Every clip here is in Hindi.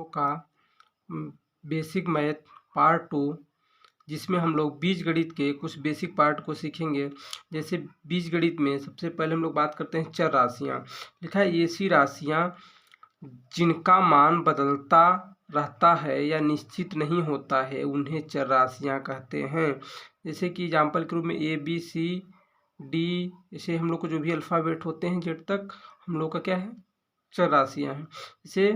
का बेसिक मैथ पार्ट 2, जिसमें हम लोग बीजगणित के कुछ बेसिक पार्ट को सीखेंगे। जैसे बीजगणित में सबसे पहले हम लोग बात करते हैं चर राशियाँ। लिखा है ऐसी राशियाँ जिनका मान बदलता रहता है या निश्चित नहीं होता है उन्हें चर राशियाँ कहते हैं। जैसे कि एग्जाम्पल के रूप में ए बी सी डी, ऐसे हम लोग को जो भी अल्फ़ाबेट होते हैं जेड तक हम लोग का क्या है, चर राशियाँ हैं। इसे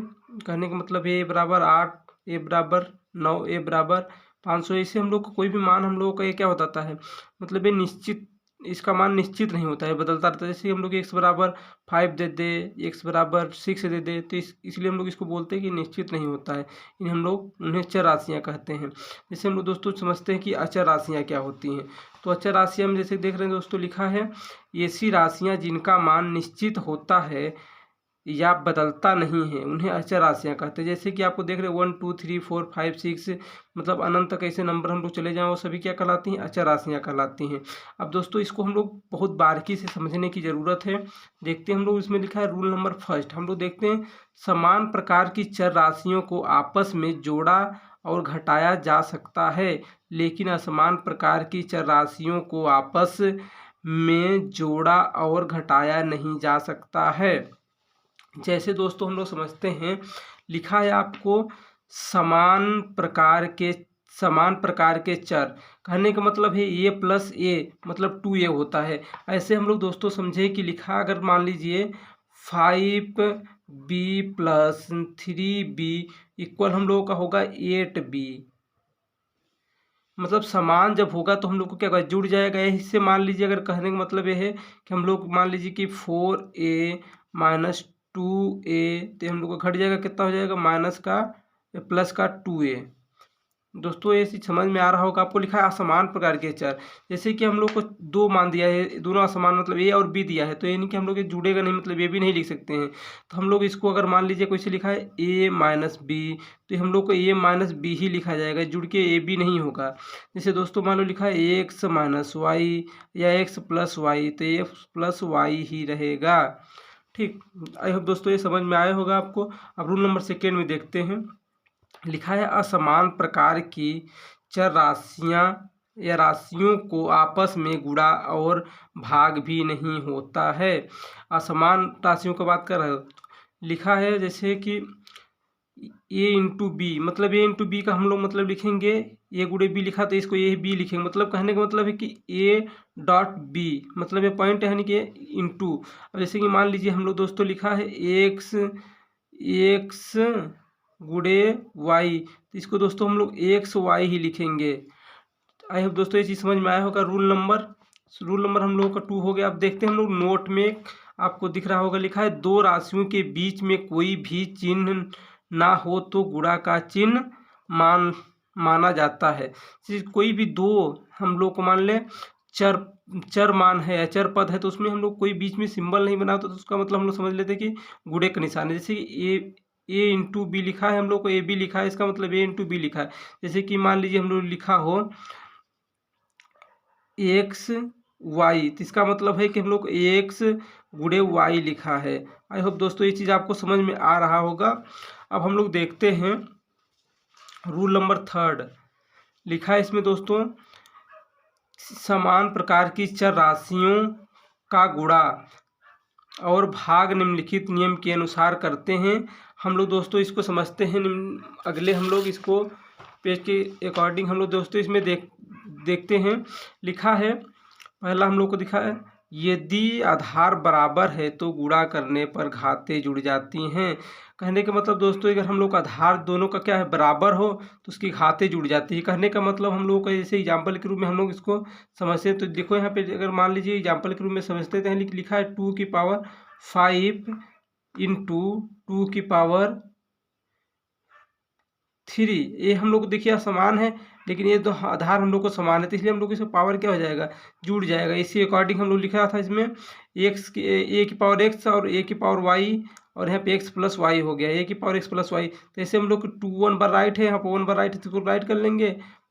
कहने का मतलब ए बराबर 8, ए बराबर 9, ए बराबर 500, ऐसे हम लोग को कोई भी मान हम लोगों का ये क्या बताता है, मतलब ये निश्चित, इसका मान निश्चित नहीं होता है, बदलता रहता है। जैसे हम लोग एक्स बराबर 5 दे दे, एक्स बराबर 6 दे दे, तो इसलिए हम लोग इसको बोलते हैं कि निश्चित नहीं होता है। इन्हें हम लोग उन्हें चर राशियाँ कहते हैं। जैसे हम लोग दोस्तों समझते हैं कि अचर राशियाँ क्या होती हैं। तो अचर राशियाँ में जैसे देख रहे हैं दोस्तों, लिखा है ऐसी राशियाँ जिनका मान निश्चित होता है या बदलता नहीं है उन्हें अचर राशियाँ कहते हैं। जैसे कि आपको देख रहे हैं 1 2 3 4 5 6, मतलब अनंत तक ऐसे नंबर हम लोग चले जाएँ, वो सभी क्या कहलाती हैं, अचर राशियाँ कहलाती हैं। अब दोस्तों इसको हम लोग बहुत बारीकी से समझने की ज़रूरत है। देखते हैं हम लोग, इसमें लिखा है रूल नंबर फर्स्ट, हम लोग देखते हैं समान प्रकार की चर राशियों को आपस में जोड़ा और घटाया जा सकता है, लेकिन असमान प्रकार की चर राशियों को आपस में जोड़ा और घटाया नहीं जा सकता है। जैसे दोस्तों हम लोग समझते हैं, लिखा है आपको समान प्रकार के चर, कहने का मतलब है ए प्लस ए मतलब 2a होता है। ऐसे हम लोग दोस्तों समझे कि लिखा, अगर मान लीजिए 5b प्लस 3b इक्वल हम लोगों का होगा 8b, मतलब समान जब होगा तो हम लोग को क्या होगा, जुड़ जाएगा। इससे मान लीजिए, अगर कहने का मतलब ये है कि हम लोग मान लीजिए कि 4a माइनस 2a, तो हम लोग को घट जाएगा, कितना हो जाएगा, माइनस का प्लस का 2a। दोस्तों ये चीज़ समझ में आ रहा होगा आपको। लिखा है असमान प्रकार के चर, जैसे कि हम लोग को दो मान दिया है, दोनों असमान मतलब ए और बी दिया है, तो ये नहीं कि हम लोग ये जुड़ेगा नहीं, मतलब ये भी नहीं लिख सकते हैं। तो हम लोग इसको अगर मान लीजिए कोई से लिखा है ए माइनस बी, तो हम लोग को ए माइनस बी ही लिखा जाएगा, जुड़ के ए बी नहीं होगा। जैसे दोस्तों मान लो लिखा है एक्स माइनस वाई या एक्स प्लस वाई, तो एक्स प्लस वाई ही रहेगा। ठीक, आई होप दोस्तों ये समझ में आया होगा आपको। अब रूल नंबर सेकेंड में देखते हैं। लिखा है असमान प्रकार की चर राशियाँ या राशियों को आपस में गुणा और भाग भी नहीं होता है। असमान राशियों की बात कर रहे हो, लिखा है जैसे कि ए इंटू बी, मतलब ए इंटू बी का हम लोग मतलब लिखेंगे, ए गुणे बी लिखा तो इसको ए बी लिखेंगे, मतलब कहने का मतलब है कि ए डॉट बी, मतलब ये पॉइंट है कि इंटू। अब जैसे कि मान लीजिए हम लोग दोस्तों लिखा है एक्स गुणे वाई, तो इसको दोस्तों हम लोग एक्स वाई ही लिखेंगे। आई होप दोस्तों ये चीज़ समझ में आया होगा। रूल नंबर हम लोगों का 2 हो गया। अब देखते हैं हम लोग नोट में, आपको दिख रहा होगा, लिखा है दो राशियों के बीच में कोई भी चिन्ह ना हो तो गुणा का चिन्ह माना जाता है। कोई भी दो हम लोग को मान ले चर मान है या चर पद है, तो उसमें हम लोग कोई बीच में सिंबल नहीं बना तो उसका मतलब हम लोग समझ लेते हैं कि गुणे का निशान है। जैसे कि ए इंटू बी लिखा है, हम लोग को ए बी लिखा है, इसका मतलब ए इंटू बी लिखा है। जैसे कि मान लीजिए हम लोग लिखा हो एक्स वाई, तो इसका मतलब है कि हम लोग एक्स गुणे वाई लिखा है। आई होप दोस्तों ये चीज़ आपको समझ में आ रहा होगा। अब हम लोग देखते हैं रूल नंबर थर्ड, लिखा है इसमें दोस्तों समान प्रकार की चर राशियों का गुणा और भाग निम्नलिखित नियम के अनुसार करते हैं। हम लोग दोस्तों इसको समझते हैं। अगले हम लोग इसको पेज के अकॉर्डिंग हम लोग दोस्तों इसमें देखते हैं। लिखा है पहला हम लोग को दिखा है, यदि आधार बराबर है तो गुणा करने पर घातें जुड़ जाती हैं। कहने का मतलब दोस्तों, अगर हम लोग का आधार दोनों का क्या है, बराबर हो, तो उसकी घातें जुड़ जाती है। कहने का मतलब हम लोग का जैसे एग्जाम्पल के रूप में हम लोग इसको समझते हैं, तो देखो यहाँ पे अगर मान लीजिए एग्जाम्पल के रूप में समझते हैं, लिखा है 2 की पावर 5 इंटू 2 की पावर 3। ये हम लोग देखिए समान है, लेकिन ये दो आधार हम लोग को समान है, तो इसलिए हम लोग इसका पावर क्या हो जाएगा, जुड़ जाएगा। इसी अकॉर्डिंग हम लोग लिखा था इसमें एक्स की ए की पावर एक्स और ए की पावर वाई, और यहाँ पे एक्स प्लस वाई हो गया, ए की पावर एक्स प्लस वाई। तो ऐसे हम लोग 2 1 बार राइट है, यहाँ पर 1 बार राइट है, तो राइट कर लेंगे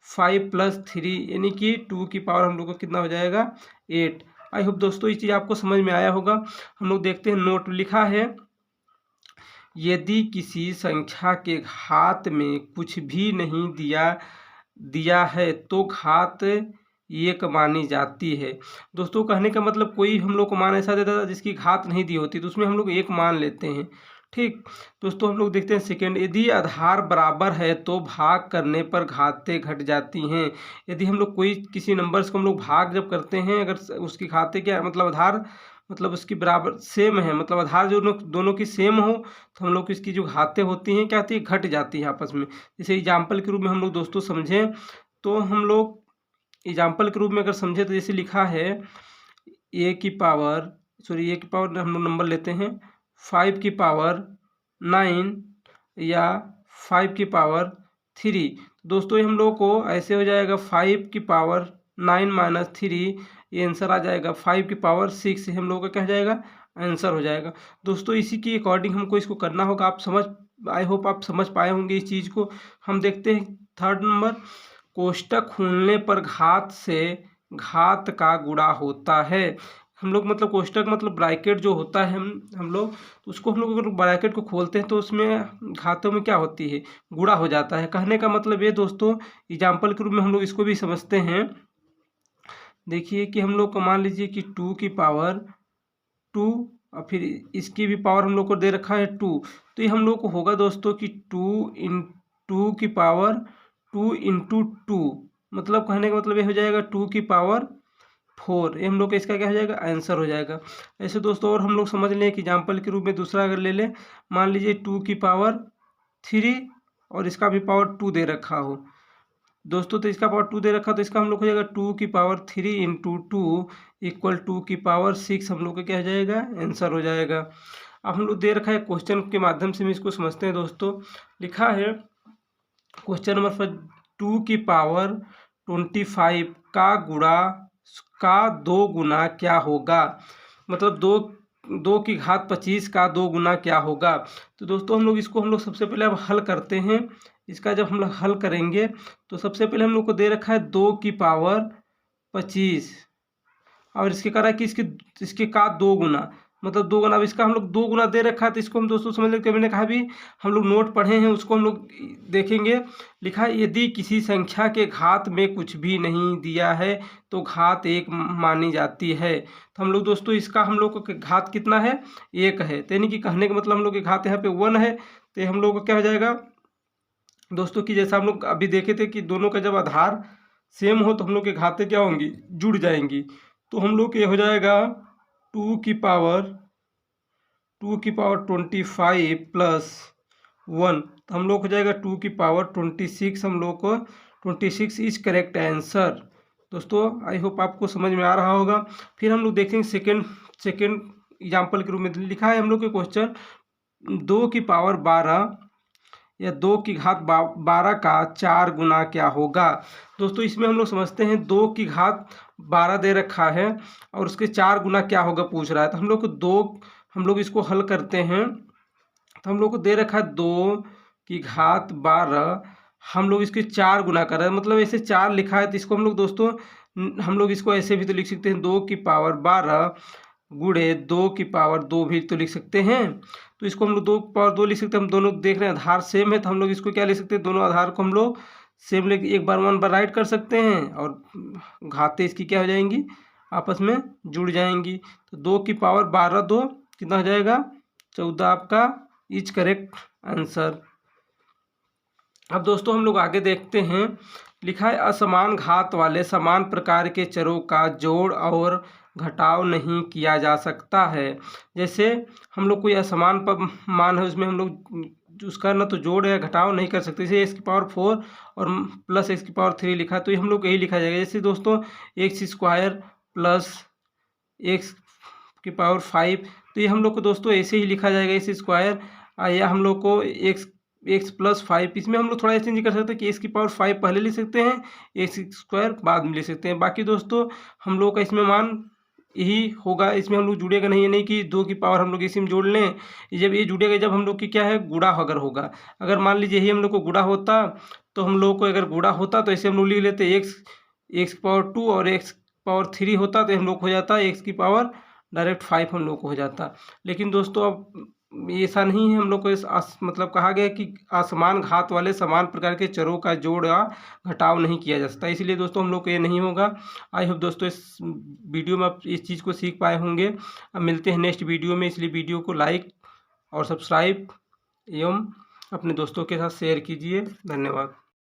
5 प्लस 3, यानी कि 2 की पावर हम लोग को कितना हो जाएगा 8। आई होप दोस्तों ये चीज़ आपको समझ में आया होगा। हम लोग देखते हैं नोट, लिखा है यदि किसी संख्या के घात में कुछ भी नहीं दिया है तो घात एक मानी जाती है। दोस्तों कहने का मतलब कोई हम लोग को मान ऐसा देता था जिसकी घात नहीं दी होती तो उसमें हम लोग एक मान लेते हैं। ठीक दोस्तों, हम लोग देखते हैं सेकेंड, यदि आधार बराबर है तो भाग करने पर घातें घट जाती हैं। यदि हम लोग कोई किसी नंबर्स को हम लोग भाग जब करते हैं, अगर उसकी घातें क्या मतलब आधार मतलब उसकी बराबर सेम है, मतलब आधार जो दोनों की सेम हो तो हम लोग इसकी जो घातें होती हैं क्या होती है, घट जाती हैं आपस में। जैसे एग्जाम्पल के रूप में हम लोग दोस्तों समझें तो हम लोग एग्जाम्पल के रूप में अगर समझे तो जैसे लिखा है ए की पावर हम लोग नंबर लेते हैं 5 की पावर 9 या 5 की पावर 3। दोस्तों ये हम लोग को ऐसे हो जाएगा 5 की पावर 9 माइनस 3, ये आंसर आ जाएगा 5 की पावर 6, हम लोग का क्या हो जाएगा, आंसर हो जाएगा। दोस्तों इसी के अकॉर्डिंग हमको इसको करना होगा। आप समझ, आई होप आप समझ पाए होंगे इस चीज़ को। हम देखते हैं थर्ड नंबर, कोष्टक खोलने पर घात से घात का गुणा होता है। हम लोग मतलब कोष्टक मतलब ब्रैकेट जो होता है हम लोग तो उसको हम लोग अगर ब्रैकेट को खोलते हैं तो उसमें घातों में क्या होती है, गुणा हो जाता है। कहने का मतलब ये दोस्तों एग्जाम्पल के रूप में हम लोग इसको भी समझते हैं। देखिए कि हम लोग को मान लीजिए कि 2 की पावर 2 और फिर इसकी भी पावर हम लोग को दे रखा है 2, तो ये हम लोग को होगा दोस्तों कि 2 की पावर 2 इंटू 2, मतलब कहने का मतलब ये हो जाएगा 2 की पावर 4, ये हम लोग का इसका क्या हो जाएगा, आंसर हो जाएगा। ऐसे दोस्तों और हम लोग समझ लें कि एग्जाम्पल के रूप में दूसरा अगर ले लें, मान लीजिए 2 की पावर 3 और इसका भी पावर 2 दे रखा हो दोस्तों, तो इसका पावर 2 दे रखा तो इसका हम लोग हो जाएगा 2 की पावर 3 इंटू 2 इक्वल 2 की पावर 6, हम लोग का क्या हो जाएगा, आंसर हो जाएगा। अब हम लोग दे रखा है क्वेश्चन के माध्यम से हम इसको समझते हैं। दोस्तों लिखा है क्वेश्चन नंबर 2 की पावर 25 का गुणा का 2 गुना क्या होगा, मतलब 2 की घात 25 का 2 गुना क्या होगा। तो दोस्तों हम लोग इसको हम लोग सबसे पहले अब हल करते हैं। इसका जब हम लोग हल करेंगे तो सबसे पहले हम लोग को दे रखा है 2 की पावर 25 और इसके कह रहा है कि इसके का 2 गुना, मतलब 2 गुना। अब इसका हम लोग 2 गुना दे रखा है तो इसको हम दोस्तों समझ लेते हैं। मैंने कहा भी हम लोग नोट पढ़े हैं उसको हम लोग देखेंगे। लिखा है यदि किसी संख्या के घात में कुछ भी नहीं दिया है तो घात 1 मानी जाती है। तो हम लोग दोस्तों इसका हम लोग को घात कितना है, 1 है, तो यानी कि कहने का मतलब हम लोग के घात यहाँ पे 1 है, तो हम लोग को क्या हो जाएगा दोस्तों कि जैसा हम लोग अभी देखे थे कि दोनों का जब आधार सेम हो तो हम लोग के घातें क्या होंगी, जुड़ जाएंगी। तो हम लोग ये हो जाएगा 2 की पावर 25 प्लस 1, तो हम लोग हो जाएगा 2 की पावर 26, हम लोग को 26 इज करेक्ट आंसर। दोस्तों आई होप आपको समझ में आ रहा होगा। फिर हम लोग देखेंगे सेकेंड एग्जाम्पल के रूप में लिखा है हम लोग के क्वेश्चन 2 की पावर 12 या 2 की घात 12 का 4 गुना क्या होगा। दोस्तों इसमें हम लोग समझते हैं 2 की घात 12 दे रखा है और उसके 4 गुना क्या होगा पूछ रहा है। तो हम लोग इसको हल करते हैं तो हम लोग को दे रखा है 2 की घात 12, हम लोग इसके 4 गुना कर रहे हैं, मतलब ऐसे 4 लिखा है तो इसको हम लोग दोस्तों हम लोग इसको ऐसे भी तो लिख सकते हैं 2 की पावर 12 गुणे 2 की पावर 2 भी तो लिख सकते हैं। तो इसको हम लोग 2 की पावर 2 लिख सकते हैं। हम दोनों देख रहे हैं आधार सेम है तो हम लोग इसको क्या लिख सकते हैं, दोनों आधार को हम लोग सेम लेके एक बार 1 बार राइट कर सकते हैं और घातें इसकी क्या हो जाएंगी, आपस में जुड़ जाएंगी। तो 2 की पावर 12 2 कितना हो जाएगा, 14 आपका इज करेक्ट आंसर। अब दोस्तों हम लोग आगे देखते हैं। लिखा है असमान घात वाले समान प्रकार के चरों का जोड़ और घटाव नहीं किया जा सकता है। जैसे हम लोग कोई असमान मान है उसमें हम लोग उसका ना तो जोड़ या घटाव नहीं कर सकते। जैसे एक्स की पावर 4 और प्लस एक्स की पावर 3 लिखा तो ये हम लोग यही लिखा जाएगा। जैसे दोस्तों एक्स स्क्वायर प्लस एक्स की पावर 5, तो ये हम लोग को दोस्तों ऐसे ही लिखा जाएगा एक्स स्क्वायर, या हम लोग को एक्स प्लस 5, इसमें हम लोग थोड़ा ऐसे नहीं कर सकते कि एक्स की पावर 5 पहले लिख सकते हैं, एक्स स्क्वायर बाद में लिख सकते हैं। बाकी दोस्तों हम लोग का इसमें मान यही होगा, इसमें हम लोग जुड़ेगा नहीं, है नहीं कि 2 की पावर हम लोग इसी में जोड़ लें। जब ये जुड़ेगा जब हम लोग की क्या है गुणा अगर होगा, अगर मान लीजिए यही हम लोग को गुणा होता तो हम लोग को अगर गुणा होता तो ऐसे हम लोग लिख लेते एक्स की पावर 2 और एक्स पावर 3 होता तो हम लोग हो जाता एक्स की पावर डायरेक्ट 5 हम लोग को हो जाता। लेकिन दोस्तों अब ऐसा नहीं है, हम लोग को मतलब कहा गया है कि असमान घात वाले समान प्रकार के चरों का जोड़ या घटाव नहीं किया जा सकता। इसलिए दोस्तों हम लोग को ये नहीं होगा। आई होप दोस्तों इस वीडियो में आप इस चीज़ को सीख पाए होंगे। अब मिलते हैं नेक्स्ट वीडियो में, इसलिए वीडियो को लाइक और सब्सक्राइब एवं अपने दोस्तों के साथ शेयर कीजिए। धन्यवाद।